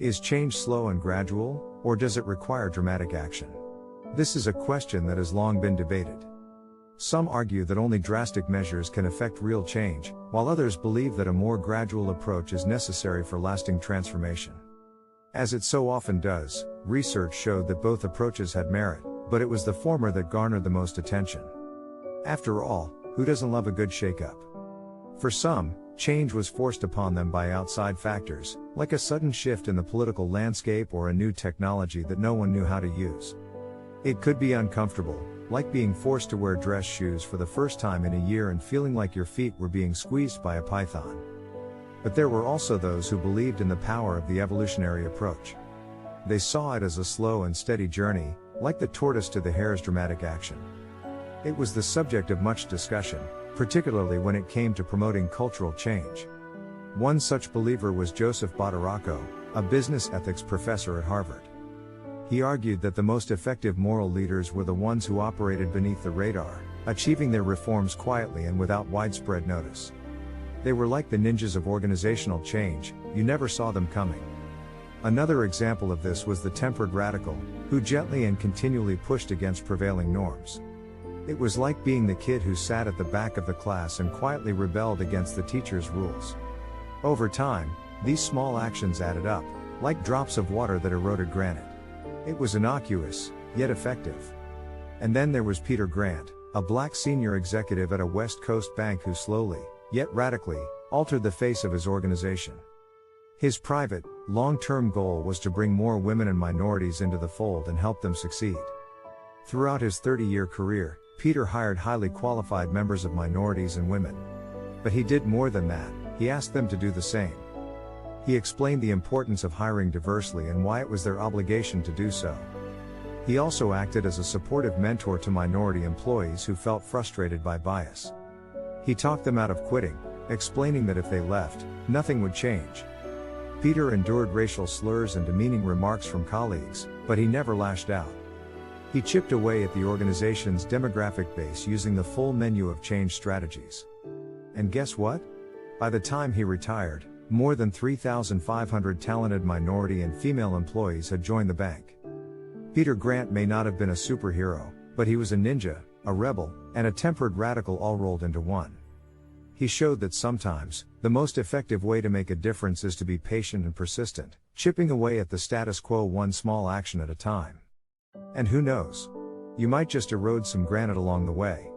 Is change slow and gradual, or does it require dramatic action? This is a question that has long been debated. Some argue that only drastic measures can affect real change, while others believe that a more gradual approach is necessary for lasting transformation. As it so often does, research showed that both approaches had merit, but it was the former that garnered the most attention. After all, who doesn't love a good shake-up? For some, change was forced upon them by outside factors, like a sudden shift in the political landscape or a new technology that no one knew how to use. It could be uncomfortable, like being forced to wear dress shoes for the first time in a year and feeling like your feet were being squeezed by a python. But there were also those who believed in the power of the evolutionary approach. They saw it as a slow and steady journey, like the tortoise to the hare's dramatic action. It was the subject of much discussion, particularly when it came to promoting cultural change. One such believer was Joseph Badaracco, a business ethics professor at Harvard. He argued that the most effective moral leaders were the ones who operated beneath the radar, achieving their reforms quietly and without widespread notice. They were like the ninjas of organizational change, you never saw them coming. Another example of this was the tempered radical, who gently and continually pushed against prevailing norms. It was like being the kid who sat at the back of the class and quietly rebelled against the teacher's rules. Over time, these small actions added up, like drops of water that eroded granite. It was innocuous, yet effective. And then there was Peter Grant, a black senior executive at a West Coast bank who slowly, yet radically, altered the face of his organization. His private, long-term goal was to bring more women and minorities into the fold and help them succeed. Throughout his 30-year career, Peter hired highly qualified members of minorities and women. But he did more than that, he asked them to do the same. He explained the importance of hiring diversely and why it was their obligation to do so. He also acted as a supportive mentor to minority employees who felt frustrated by bias. He talked them out of quitting, explaining that if they left, nothing would change. Peter endured racial slurs and demeaning remarks from colleagues, but he never lashed out. He chipped away at the organization's demographic base using the full menu of change strategies. And guess what? By the time he retired, more than 3,500 talented minority and female employees had joined the bank. Peter Grant may not have been a superhero, but he was a ninja, a rebel, and a tempered radical all rolled into one. He showed that sometimes, the most effective way to make a difference is to be patient and persistent, chipping away at the status quo one small action at a time. And who knows? You might just erode some granite along the way.